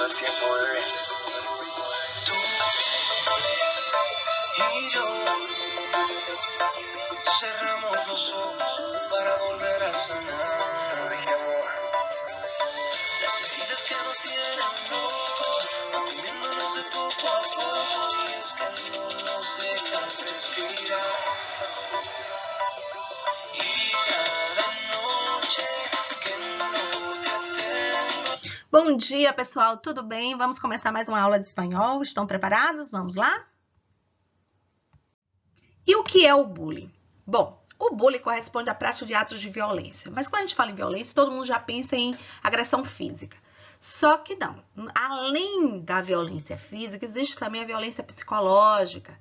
el tiempo, bebé. Tú y yo cerramos los ojos para volver a sanar. Ay, amor. Las heridas que nos tienen locos, manteniéndonos de poco a poco, y es que no nos dejan respirar. Y cada noche que no te tengo. Bom dia, pessoal, tudo bem? Vamos começar mais uma aula de espanhol. Estão preparados? Vamos lá? E o que é o bullying? Bom, o bullying corresponde à prática de atos de violência. Mas quando a gente fala em violência, todo mundo já pensa em agressão física. Só que não. Além da violência física, existe também a violência psicológica,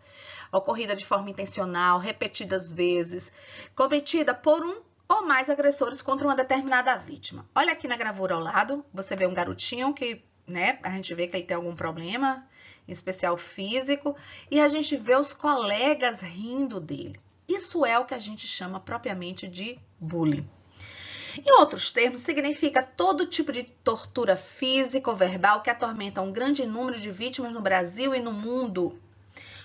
ocorrida de forma intencional, repetidas vezes, cometida por um ou mais agressores contra uma determinada vítima. Olha aqui na gravura ao lado, você vê um garotinho que, a gente vê que ele tem algum problema, em especial físico, e a gente vê os colegas rindo dele. Isso é o que a gente chama propriamente de bullying. Em outros termos, significa todo tipo de tortura física ou verbal que atormenta um grande número de vítimas no Brasil e no mundo.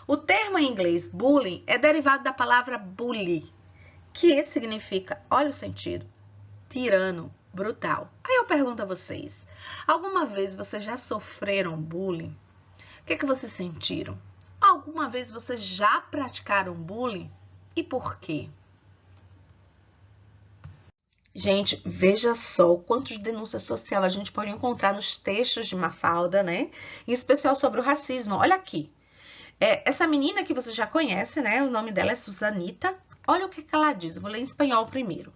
O termo em inglês bullying é derivado da palavra bully, que significa, olha o sentido, tirano, brutal. Aí eu pergunto a vocês, alguma vez vocês já sofreram bullying? O que vocês sentiram? Alguma vez vocês já praticaram bullying? E por quê? Gente, veja só o quanto de denúncia social a gente pode encontrar nos textos de Mafalda, Em especial sobre o racismo. Olha aqui. Essa menina que você já conhece, O nome dela é Susanita. Olha o que ela diz. Eu vou ler em espanhol primeiro.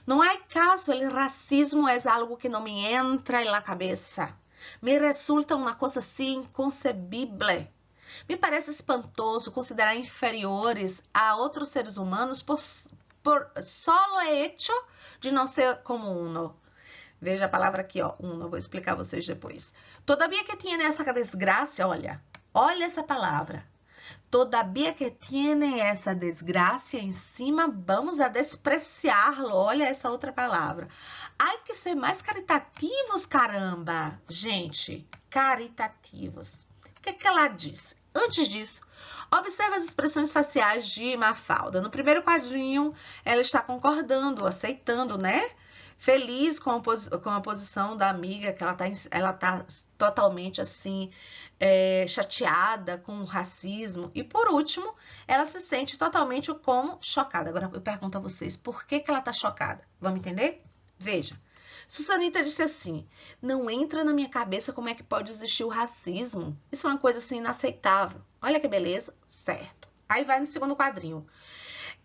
Não há caso, el racismo é algo que não me entra na cabeça. Me resulta uma coisa assim inconcebível. Me parece espantoso considerar inferiores a outros seres humanos por solo hecho de não ser como uno. Veja a palavra aqui, uno, vou explicar a vocês depois. Todavia que tiene essa desgraça, olha essa palavra. Todavia que tiene essa desgraça encima, vamos a despreciá-lo. Olha essa outra palavra. Há que ser mais caritativos, caramba. Gente, caritativos. O que ela diz? Antes disso, observe as expressões faciais de Mafalda. No primeiro quadrinho, ela está concordando, aceitando, Feliz com a posição da amiga, que ela tá totalmente assim, chateada com o racismo. E por último, ela se sente totalmente como chocada. Agora eu pergunto a vocês, por que ela tá chocada? Vamos entender? Veja. Susanita disse assim, não entra na minha cabeça como é que pode existir o racismo. Isso é uma coisa assim inaceitável. Olha que beleza, certo. Aí vai no segundo quadrinho.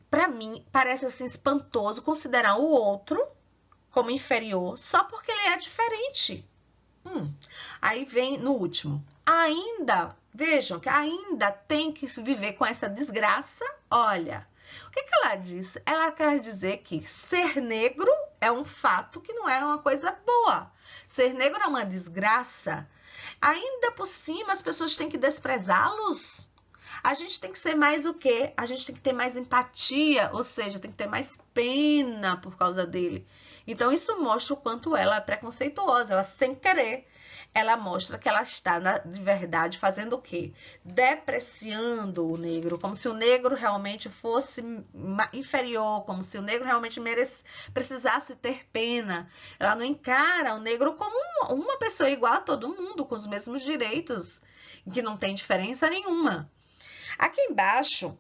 Para mim, parece assim espantoso considerar o outro como inferior só porque ele é diferente. Aí vem no último. Vejam que ainda tem que viver com essa desgraça. Olha, o que ela diz? Ela quer dizer que ser negro é um fato que não é uma coisa boa. Ser negro é uma desgraça. Ainda por cima, as pessoas têm que desprezá-los. A gente tem que ser mais o quê? A gente tem que ter mais empatia, ou seja, tem que ter mais pena por causa dele. Então, isso mostra o quanto ela é preconceituosa. Ela, sem querer, ela mostra que ela está, de verdade, fazendo o quê? Depreciando o negro, como se o negro realmente fosse inferior, como se o negro realmente precisasse ter pena. Ela não encara o negro como uma pessoa igual a todo mundo, com os mesmos direitos, que não tem diferença nenhuma. Aqui embaixo,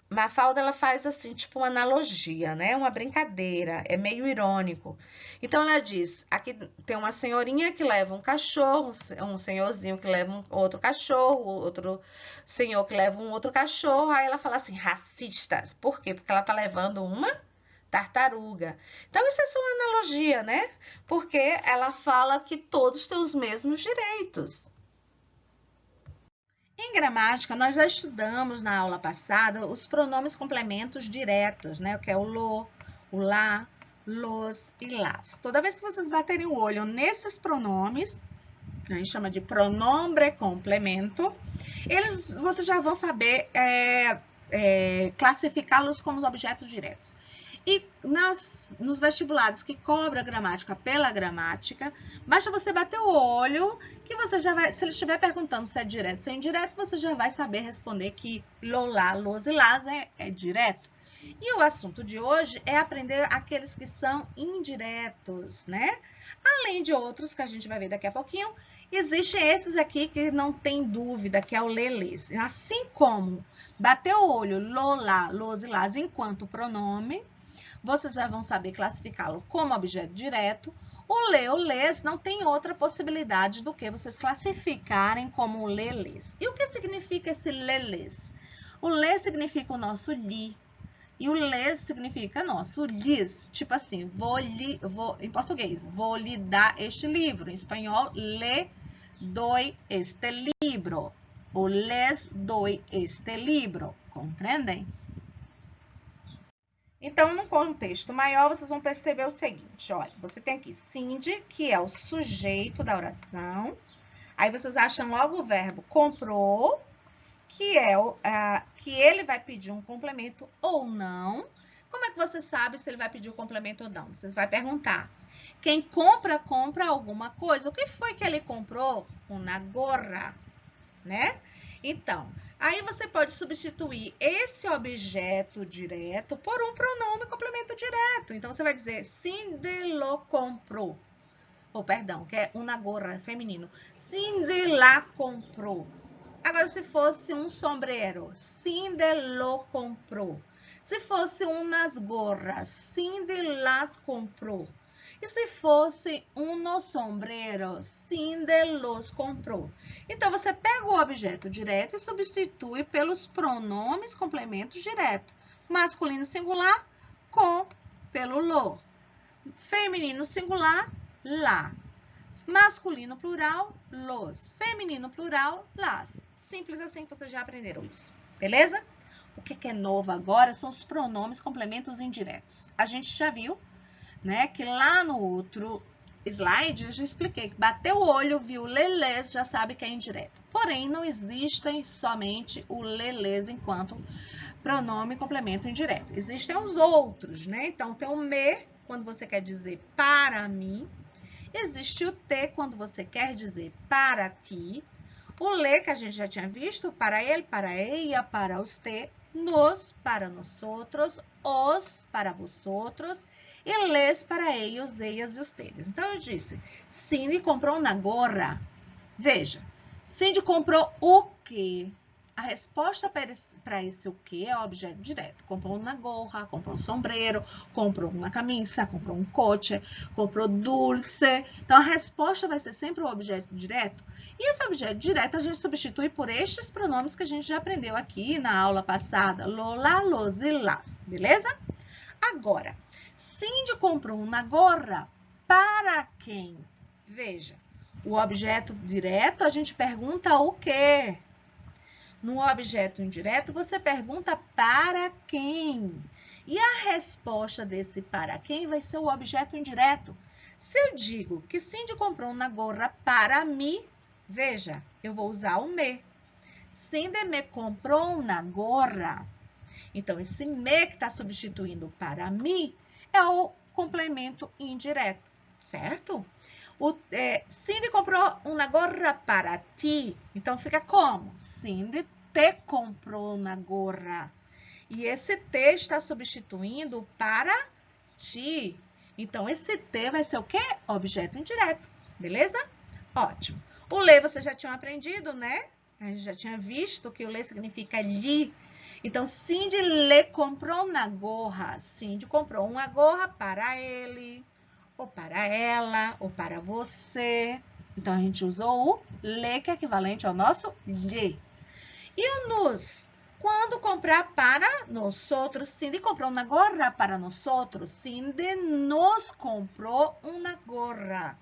Mafalda, ela faz assim, tipo uma analogia, uma brincadeira, é meio irônico. Então, ela diz, aqui tem uma senhorinha que leva um cachorro, um senhorzinho que leva um outro cachorro, outro senhor que leva um outro cachorro, aí ela fala assim, racistas. Por quê? Porque ela tá levando uma tartaruga. Então, isso é só uma analogia, Porque ela fala que todos têm os mesmos direitos. Em gramática, nós já estudamos na aula passada os pronomes complementos diretos, O que é o lo, o lá, los e las. Toda vez que vocês baterem o olho nesses pronomes, a gente chama de pronombre complemento, vocês já vão saber classificá-los como objetos diretos. E nos vestibulares que cobra gramática pela gramática, basta você bater o olho que você já vai, se ele estiver perguntando se é direto ou indireto, você já vai saber responder que lo, lá, los e las é direto. E o assunto de hoje é aprender aqueles que são indiretos, né? Além de outros que a gente vai ver daqui a pouquinho, existem esses aqui que não tem dúvida, que é o leles. Assim como bater o olho, lo, lá, los e las enquanto pronome, vocês já vão saber classificá-lo como objeto direto. O le, o les, não tem outra possibilidade do que vocês classificarem como leles. E o que significa esse leles? O le significa o nosso li. E o les significa nosso lis. Tipo assim, em português, vou lhe dar este livro. Em espanhol, le doy este libro. O les doy este libro. Compreendem? Então, no contexto maior, vocês vão perceber o seguinte, olha, você tem aqui Cindy, que é o sujeito da oração. Aí vocês acham logo o verbo comprou, que é que ele vai pedir um complemento ou não. Como é que você sabe se ele vai pedir o complemento ou não? Você vai perguntar. Quem compra, compra alguma coisa. O que foi que ele comprou? Una gorra, né? Então, aí você pode substituir esse objeto direto por um pronome complemento direto. Então, você vai dizer, Cindy lo comprou. Ou, perdão, que é una gorra, feminino. Cindy la comprou. Agora, se fosse um sombrero, Cindy lo comprou. Se fosse umas gorras, Cindy las comprou. E se fosse unos sombreros, Cindy los comprou. Então, você pega o objeto direto e substitui pelos pronomes complementos direto. Masculino singular, pelo lo. Feminino singular, la. Masculino plural, los. Feminino plural, las. Simples assim que vocês já aprenderam isso, beleza? O que é novo agora são os pronomes complementos indiretos. A gente já viu, né, que lá no outro slide eu já expliquei que bateu o olho, viu leles, já sabe que é indireto. Porém, não existem somente o leles enquanto pronome complemento indireto. Existem os outros, né? Então, tem o me, quando você quer dizer para mim. Existe o te, quando você quer dizer para ti. O le, que a gente já tinha visto, para ele, para ella, para usted. Nos, para nosotros. Os, para vosotros. E les, para ellos, ellas e ustedes. Então, eu disse, Cindy comprou uma gorra. Veja, Cindy comprou o quê? A resposta para esse o quê é o objeto direto. Comprou uma gorra, comprou um sombreiro, comprou uma camisa, comprou um coche, comprou dulce. Então, a resposta vai ser sempre o objeto direto. E esse objeto direto a gente substitui por estes pronomes que a gente já aprendeu aqui na aula passada. Lo, la, los e las. Beleza? Agora, Cindy comprou uma gorra para quem? Veja, o objeto direto a gente pergunta o quê? No objeto indireto, você pergunta para quem? E a resposta desse para quem vai ser o objeto indireto. Se eu digo que Cindy comprou uma gorra para mim, veja, eu vou usar o me. Cindy me comprou uma gorra. Então, esse me que está substituindo para mim é o complemento indireto, certo? Cindy comprou uma gorra para ti. Então, fica como? Cindy te comprou uma gorra. E esse te está substituindo para ti. Então, esse te vai ser o quê? Objeto indireto. Beleza? Ótimo. O le você já tinha aprendido, né? A gente já tinha visto que o le significa lhe. Então, Cindy le comprou uma gorra. Cindy comprou uma gorra para ele, ou para ela, ou para você. Então, a gente usou o le, que é equivalente ao nosso lhe. E o nos? Quando comprar para nós outros, Cindy comprou uma gorra para nós outros. Cindy nos comprou uma gorra.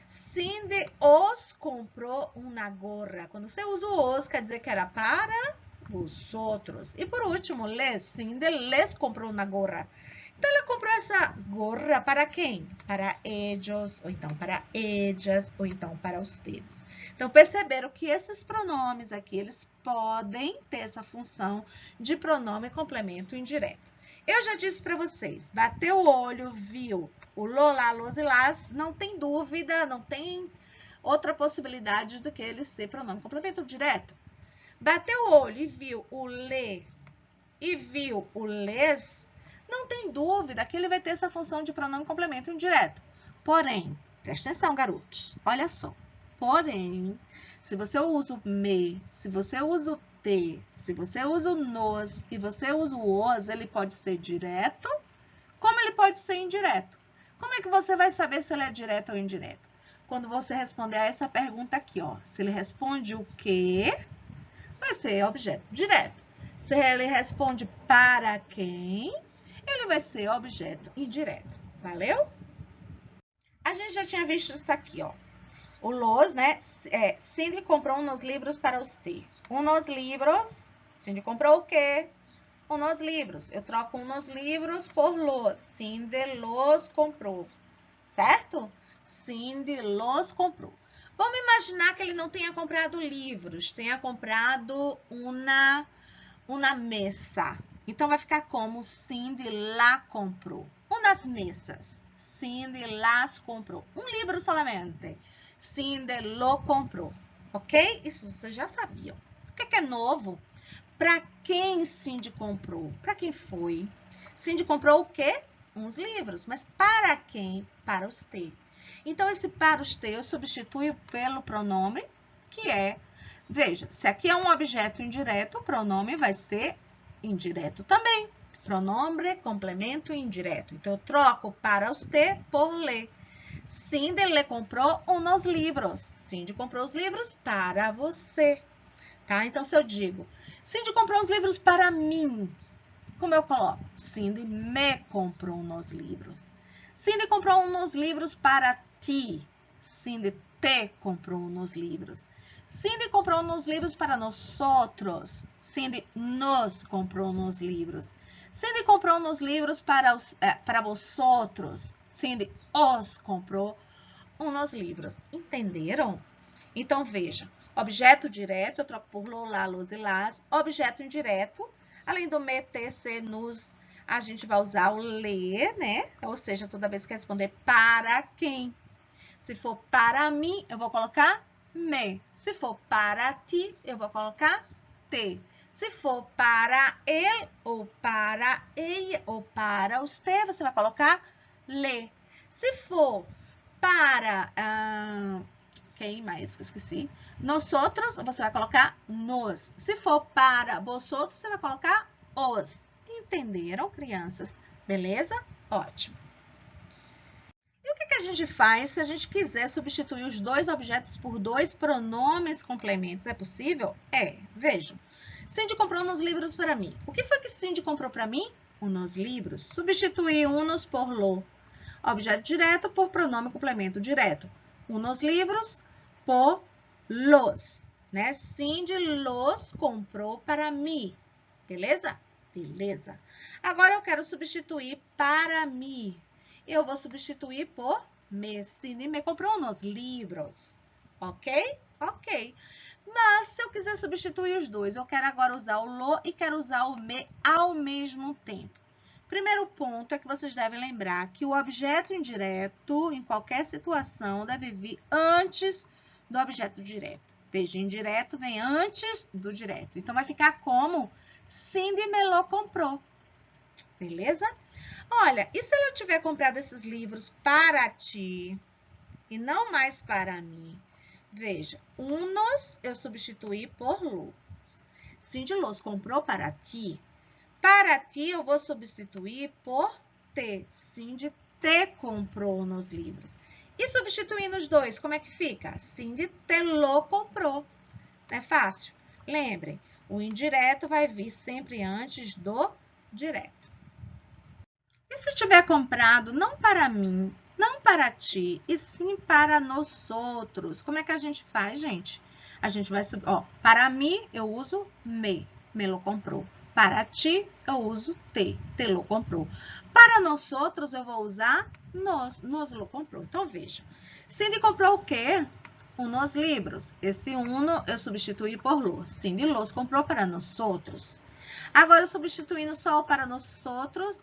Cindy os comprou uma gorra. Quando você usa o os, quer dizer que era para os outros. E por último, les. Cindy les comprou uma gorra. Então, ela comprou essa gorra para quem? Para ellos, ou então para ellas, ou então para ustedes. Então, perceberam que esses pronomes aqui, eles podem ter essa função de pronome complemento indireto. Eu já disse para vocês, bateu o olho, viu o lo, lá, los e las, não tem dúvida, não tem outra possibilidade do que ele ser pronome complemento direto. Bateu o olho e viu o le e viu o les, não tem dúvida que ele vai ter essa função de pronome complemento indireto. Porém, presta atenção, garotos, olha só. Porém, se você usa o me, se você usa o te, se você usa o nos e você usa o os, ele pode ser direto, como ele pode ser indireto. Como é que você vai saber se ele é direto ou indireto? Quando você responder a essa pergunta aqui, ó. Se ele responde o quê, vai ser objeto direto. Se ele responde para quem, ele vai ser objeto indireto. Valeu? A gente já tinha visto isso aqui, ó. O los, né? Cindy comprou uns livros para os ter. Unos livros. Cindy comprou o quê? Unos livros. Eu troco unos livros por los. Cindy los comprou. Certo? Cindy los comprou. Vamos imaginar que ele não tenha comprado livros. Tenha comprado uma mesa. Então, vai ficar como Cindy la comprou. Unas mesas. Cindy las comprou. Um livro solamente. Cindy lo comprou. Ok? Isso vocês já sabiam. O que é novo? Para quem Cindy comprou? Para quem foi? Cindy comprou o quê? Uns livros. Mas para quem? Para os ter. Então, esse para os ter eu substituo pelo pronome, que é... Veja, se aqui é um objeto indireto, o pronome vai ser indireto também. Pronome, complemento indireto. Então, eu troco para os ter por le. Cindy le comprou uns livros. Cindy comprou os livros para você. Tá? Então, se eu digo, Cindy comprou os livros para mim, como eu coloco? Cindy me comprou uns livros. Cindy comprou uns livros para ti. Cindy te comprou uns livros. Cindy comprou uns livros para nós outros. Cindy nos comprou uns livros. Cindy comprou uns livros para vosotros. Cindy os comprou uns livros. Entenderam? Então, veja. Objeto direto, eu troco por lo, lá, los e las. Objeto indireto, além do me, te, se, nos, a gente vai usar o le, né? Ou seja, toda vez que responder para quem. Se for para mim, eu vou colocar me. Se for para ti, eu vou colocar te. Se for para ele, ou para ele, ou para os te, você vai colocar le. Se for para... quem mais que eu esqueci? Nós outros, você vai colocar nos. Se for para vós outros, você vai colocar os. Entenderam, crianças? Beleza? Ótimo. E o que a gente faz se a gente quiser substituir os dois objetos por dois pronomes complementos? É possível? É. Vejam. Cindy comprou uns livros para mim. O que foi que Cindy comprou para mim? Uns livros. Substituir unos por lo. Objeto direto por pronome complemento direto. Unos livros por los, né? Cindy los comprou para mim. Beleza? Beleza. Agora eu quero substituir para mim. Eu vou substituir por me. Cindy me comprou uns livros. Ok? Ok. Mas se eu quiser substituir os dois, eu quero agora usar o lo e quero usar o me ao mesmo tempo. Primeiro ponto é que vocês devem lembrar que o objeto indireto, em qualquer situação, deve vir antes do objeto direto. Veja, indireto vem antes do direto. Então, vai ficar como Cindy me lo comprou. Beleza? Olha, e se ela tiver comprado esses livros para ti e não mais para mim? Veja, unos eu substituí por los. Cindy los comprou para ti. Para ti, eu vou substituir por te. Cindy te comprou nos livros. E substituindo os dois, como é que fica? Cindy te lo comprou. É fácil? Lembrem, o indireto vai vir sempre antes do direto. E se tiver comprado não para mim, não para ti, e sim para nós outros, como é que a gente faz, gente? A gente vai subir, ó, para mim eu uso me lo comprou. Para ti, eu uso te lo comprou. Para nós outros, eu vou usar nos lo comprou. Então, veja. Cindy comprou o quê? Unos livros. Esse uno eu substituí por los. Cindy los comprou para nós outros. Agora, substituindo só o para nós outros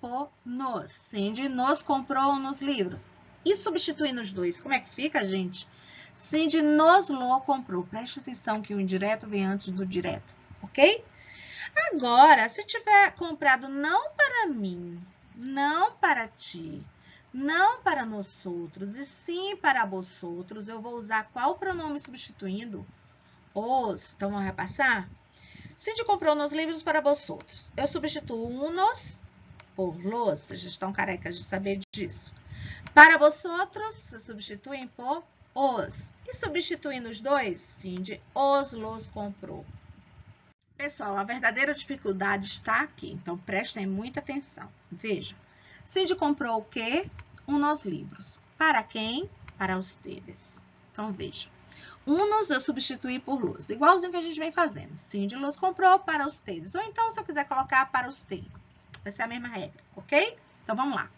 por nos. Cindy nos comprou nos livros. E substituindo os dois, como é que fica, gente? Cindy nos lo comprou. Preste atenção que o indireto vem antes do direto, ok? Agora, se tiver comprado não para mim, não para ti, não para nós outros, e sim para vós outros, eu vou usar qual pronome substituindo? Os. Então, vamos repassar? Cindy comprou nos livros para vós outros. Eu substituo unos por los. Vocês já estão carecas de saber disso. Para vós outros, se substituem por os. E substituindo os dois, Cindy os los comprou. Pessoal, a verdadeira dificuldade está aqui. Então, prestem muita atenção. Vejam. Cindy comprou o quê? Unos livros. Para quem? Para ustedes. Então, vejam. Unos eu substituí por los. Igualzinho que a gente vem fazendo. Cindy los comprou para ustedes. Ou então, se eu quiser colocar para ustedes. Vai ser a mesma regra, ok? Então, vamos lá.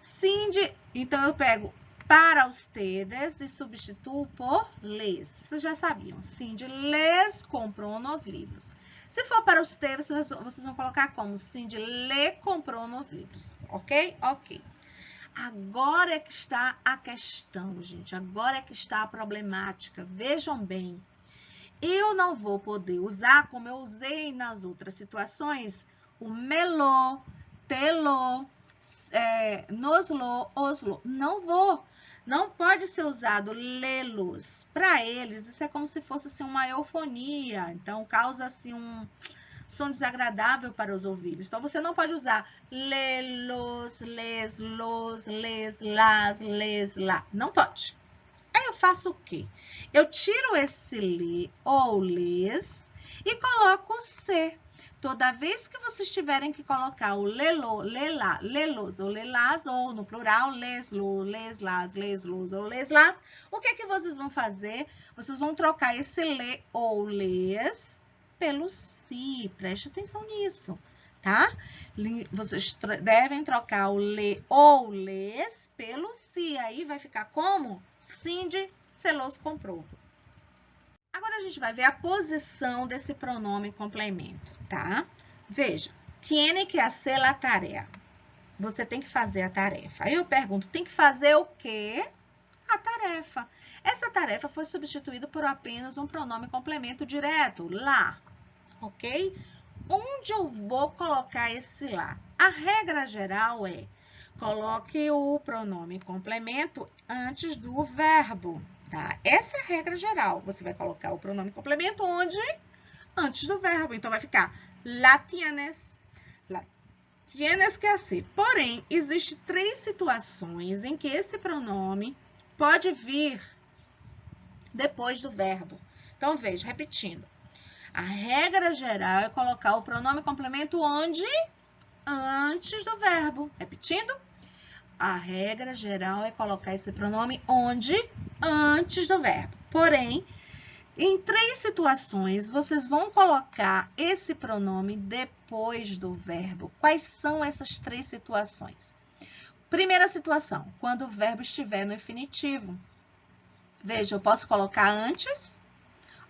Cindy, então eu pego para ustedes e substituo por les. Vocês já sabiam. Cindy les comprou nos livros. Se for para ustedes, vocês vão colocar como? Cindy le comprou nos livros. Ok? Ok. Agora é que está a questão, gente. Agora é que está a problemática. Vejam bem. Eu não vou poder usar, como eu usei nas outras situações, o melô, telô, noslo, oslo. Não vou. Não pode ser usado lelos. Para eles, isso é como se fosse assim, uma eufonia. Então, causa assim, um som desagradável para os ouvidos. Então, você não pode usar lelos, les, los, les, las, les, lá. Não pode. Aí eu faço o quê? Eu tiro esse le ou les e coloco o C. Toda vez que vocês tiverem que colocar o lelo, lelá, lelos ou lelas, ou no plural, leslo, leslas, leslos ou leslas, o que é que vocês vão fazer? Vocês vão trocar esse le ou les pelo si. Preste atenção nisso, tá? Vocês devem trocar o le ou les pelo si. Aí vai ficar como? Cindy se los comprou. Agora, a gente vai ver a posição desse pronome complemento, tá? Veja, tiene que hacer la tarea. Você tem que fazer a tarefa. Aí eu pergunto, tem que fazer o quê? A tarefa. Essa tarefa foi substituída por apenas um pronome complemento direto, lá, ok? Onde eu vou colocar esse lá? A regra geral é, coloque o pronome complemento antes do verbo. Tá? Essa é a regra geral. Você vai colocar o pronome complemento onde? Antes do verbo. Então, vai ficar la tienes. La tienes que hacer. Porém, existem 3 situações em que esse pronome pode vir depois do verbo. Então, veja, repetindo. A regra geral é colocar o pronome complemento onde? Antes do verbo. Repetindo. A regra geral é colocar esse pronome onde? Antes do verbo. Porém, em 3 situações, vocês vão colocar esse pronome depois do verbo. Quais são essas 3 situações? Primeira situação, quando o verbo estiver no infinitivo. Veja, eu posso colocar antes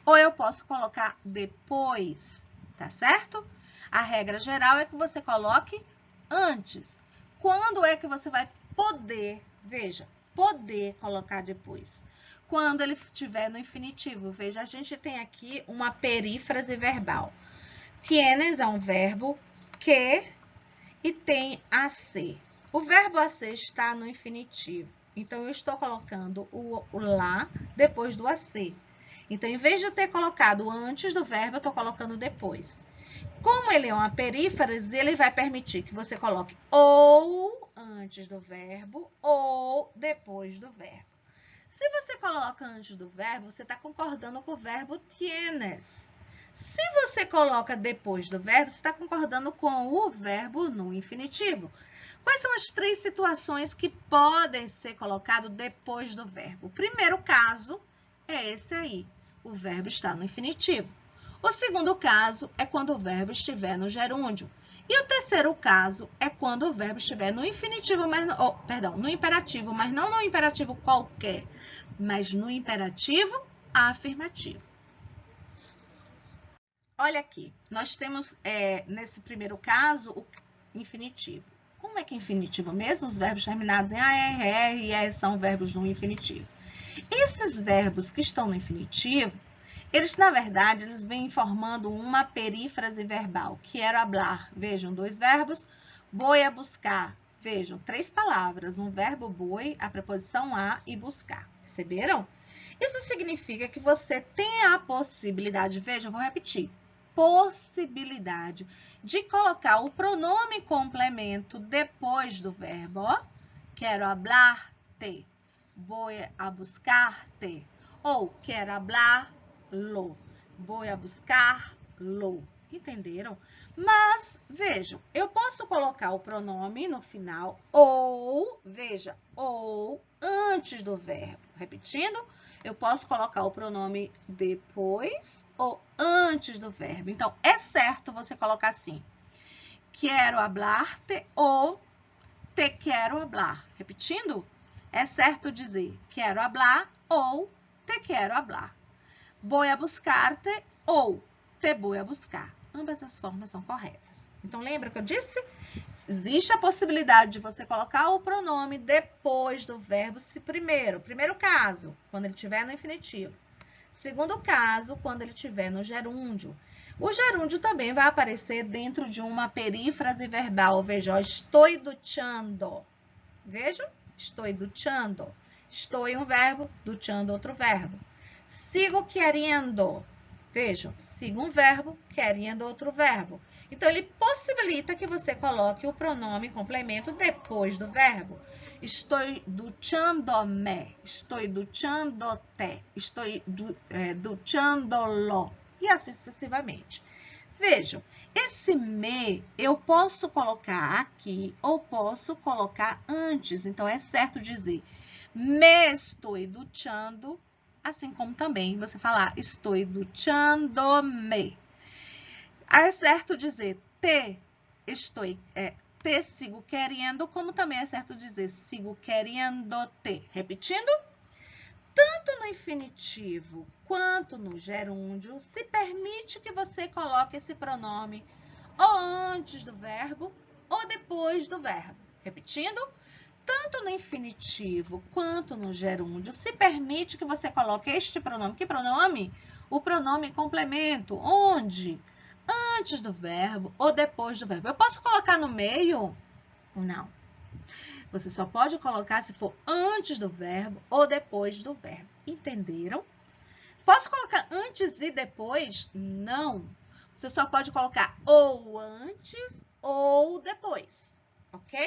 ou eu posso colocar depois, tá certo? A regra geral é que você coloque antes. Quando é que você vai poder, veja, poder colocar depois? Quando ele estiver no infinitivo. Veja, a gente tem aqui uma perífrase verbal. Tienes é um verbo que e tem a ser. O verbo a ser está no infinitivo. Então, eu estou colocando o lá depois do a ser. Então, em vez de eu ter colocado antes do verbo, eu estou colocando depois. Como ele é uma perífrase, ele vai permitir que você coloque ou antes do verbo ou depois do verbo. Se você coloca antes do verbo, você está concordando com o verbo tienes. Se você coloca depois do verbo, você está concordando com o verbo no infinitivo. Quais são as 3 situações que podem ser colocadas depois do verbo? O primeiro caso é esse aí. O verbo está no infinitivo. O segundo caso é quando o verbo estiver no gerúndio. E o terceiro caso é quando o verbo estiver no infinitivo, mas no imperativo, mas não no imperativo qualquer, mas no imperativo afirmativo. olha aqui, nós temos, nesse primeiro caso, o infinitivo. Como é que é infinitivo mesmo? Os verbos terminados em AR, ER e ER são verbos no infinitivo. Esses verbos que estão no infinitivo, eles, na verdade, eles vêm formando uma perífrase verbal. Quero hablar. Vejam, 2 verbos. Voy a buscar. Vejam, 3 palavras. Um verbo voy, a preposição a e buscar. Perceberam? Isso significa que você tem a possibilidade, vejam, vou repetir, possibilidade de colocar o pronome complemento depois do verbo. Ó. Quero hablar-te. Voy a buscar-te. Ou quero hablar-lo. Voy a buscar-lo. Entenderam? Mas, vejam, eu posso colocar o pronome no final ou, veja, ou antes do verbo. Repetindo, eu posso colocar o pronome depois ou antes do verbo. Então, é certo você colocar assim. Quero hablar-te ou te quero hablar. Repetindo, é certo dizer quero hablar ou te quero hablar. Voy a buscar-te ou te voy a buscar. Ambas as formas são corretas. Então, lembra que eu disse? Existe a possibilidade de você colocar o pronome depois do verbo se primeiro. Primeiro caso, quando ele estiver no infinitivo. Segundo caso, quando ele estiver no gerúndio. O gerúndio também vai aparecer dentro de uma perífrase verbal. Veja, estou duchando. Vejam, estou duchando. Estou um verbo, duchando outro verbo. Sigo querendo. Vejam, sigo um verbo, querendo outro verbo. Então, ele possibilita que você coloque o pronome complemento depois do verbo. Estou duchando-me, estou duchando-te, estou duchando-lo. E assim sucessivamente. Vejam, esse me eu posso colocar aqui ou posso colocar antes. Então, é certo dizer me estou duchando, assim como também você falar estou duchando-me. É certo dizer te sigo querendo, como também é certo dizer sigo querendo-te. Repetindo, tanto no infinitivo quanto no gerúndio, se permite que você coloque esse pronome ou antes do verbo ou depois do verbo. Repetindo, tanto no infinitivo quanto no gerúndio, se permite que você coloque este pronome. Que pronome? O pronome complemento. Onde? Antes do verbo ou depois do verbo. Eu posso colocar no meio? Não. Você só pode colocar se for antes do verbo ou depois do verbo. Entenderam? Posso colocar antes e depois? Não. Você só pode colocar ou antes ou depois. Ok?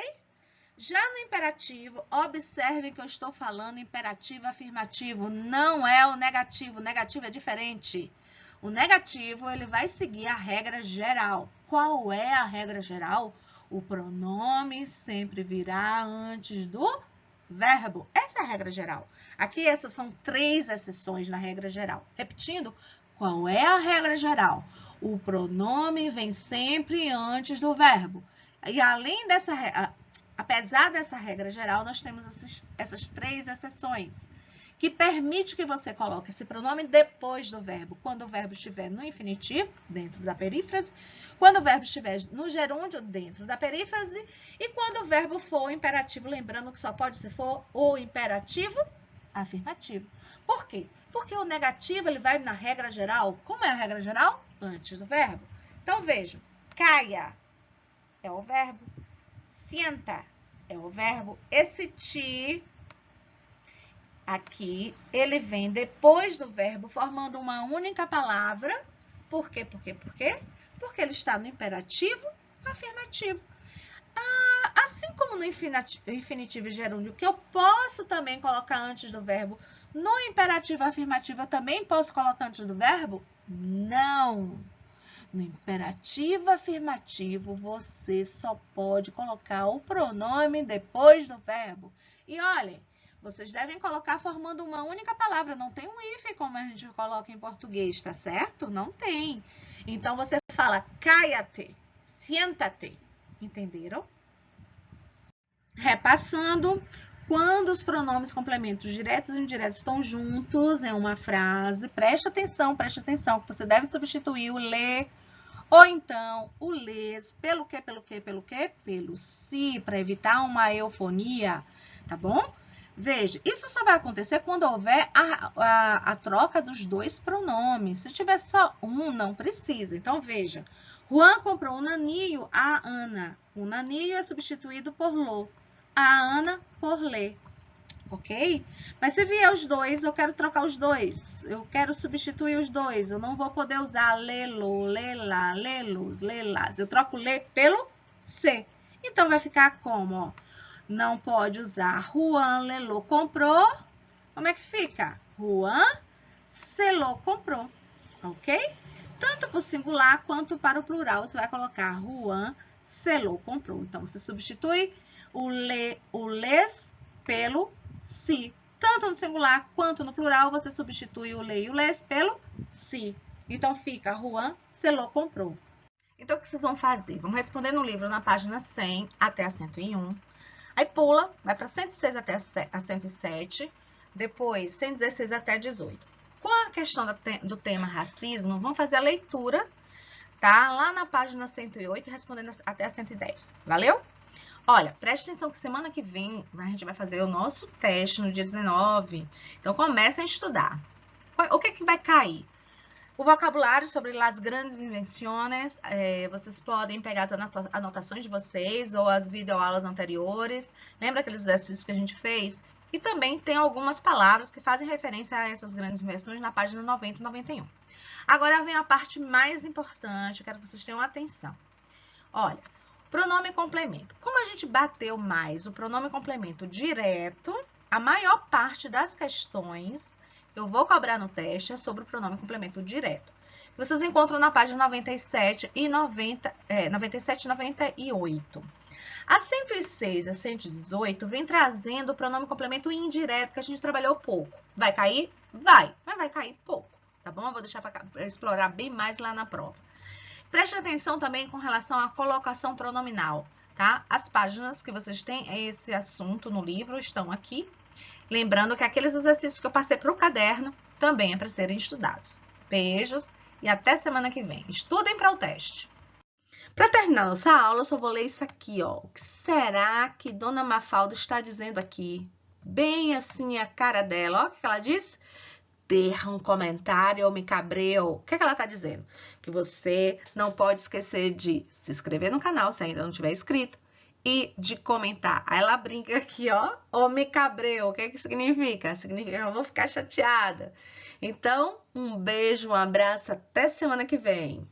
Já no imperativo, observem que eu estou falando imperativo afirmativo, não é o negativo. O negativo é diferente. O negativo, ele vai seguir a regra geral. Qual é a regra geral? O pronome sempre virá antes do verbo. Essa é a regra geral. Aqui, essas são 3 exceções na regra geral. Repetindo, qual é a regra geral? O pronome vem sempre antes do verbo. E além dessa apesar dessa regra geral, nós temos essas 3 exceções, que permite que você coloque esse pronome depois do verbo, quando o verbo estiver no infinitivo, dentro da perífrase, quando o verbo estiver no gerúndio, dentro da perífrase, e quando o verbo for imperativo, lembrando que só pode se for o imperativo afirmativo. Por quê? Porque o negativo, ele vai na regra geral. Como é a regra geral? Antes do verbo. Então, vejam, caia é o verbo, sienta é o verbo, esse ti aqui, ele vem depois do verbo, formando uma única palavra. Por quê? Por quê? Por quê? Porque ele está no imperativo afirmativo. Assim como no infinitivo e gerúndio, que eu posso também colocar antes do verbo, no imperativo afirmativo eu também posso colocar antes do verbo? Não! No imperativo afirmativo, você só pode colocar o pronome depois do verbo. E olhem, vocês devem colocar formando uma única palavra. Não tem um hífen como a gente coloca em português, tá certo? Não tem. Então, você fala cállate, siéntate. Entenderam? Repassando, quando os pronomes complementos diretos e indiretos estão juntos em uma frase, preste atenção, que você deve substituir o lê ou então o lês pelo quê, pelo quê, pelo quê? Pelo se, para evitar uma eufonia, tá bom? Veja, isso só vai acontecer quando houver a troca dos dois pronomes. Se tiver só um, não precisa. Então, veja, Juan comprou um naninho a Ana. O naninho é substituído por lo. A Ana por lê. Ok? Mas se vier os dois, eu quero trocar os dois. Eu quero substituir os dois. Eu não vou poder usar lelo, lela, lelos, lelas. Eu troco lê pelo se. Então, vai ficar como, ó? Não pode usar Juan lelô comprou. Como é que fica? Juan selô comprou. Ok? Tanto para o singular quanto para o plural, você vai colocar Juan selô comprou. Então, você substitui o lês pelo se. Tanto no singular quanto no plural, você substitui o lê e o lês pelo se. Então, fica Juan selô comprou. Então, o que vocês vão fazer? Vão responder no livro na página 100 até a 101. Aí pula, vai para 106 até a 107, depois 116 até 18. Com a questão do tema racismo, vamos fazer a leitura, tá? Lá na página 108, respondendo até a 110. Valeu? Olha, preste atenção que semana que vem a gente vai fazer o nosso teste no dia 19. Então, comecem a estudar. O que é que vai cair? O vocabulário sobre as grandes invenções, vocês podem pegar as anotações de vocês ou as videoaulas anteriores. Lembra aqueles exercícios que a gente fez? E também tem algumas palavras que fazem referência a essas grandes invenções na página 90 e 91. Agora vem a parte mais importante, eu quero que vocês tenham atenção. Olha, pronome complemento. Como a gente bateu mais o pronome complemento direto, a maior parte das questões eu vou cobrar no teste é sobre o pronome complemento direto. Vocês encontram na página 97 e 97 e 98. A 106 e a 118 vem trazendo o pronome complemento indireto, que a gente trabalhou pouco. Vai cair? Vai, mas vai cair pouco, tá bom? Eu vou deixar para explorar bem mais lá na prova. Preste atenção também com relação à colocação pronominal, tá? As páginas que vocês têm esse assunto no livro estão aqui. Lembrando que aqueles exercícios que eu passei para o caderno também é para serem estudados. Beijos e até semana que vem. Estudem para o teste. Para terminar nossa aula, eu só vou ler isso aqui, ó. O que será que Dona Mafalda está dizendo aqui? Bem assim a cara dela, ó. O que ela diz? Ter um comentário ou me cabreu. O que ela está dizendo? Que você não pode esquecer de se inscrever no canal se ainda não tiver inscrito. E de comentar. Aí ela brinca aqui, ó, ou me cabreu. O que que significa? Significa que eu vou ficar chateada. Então, um beijo, um abraço, até semana que vem.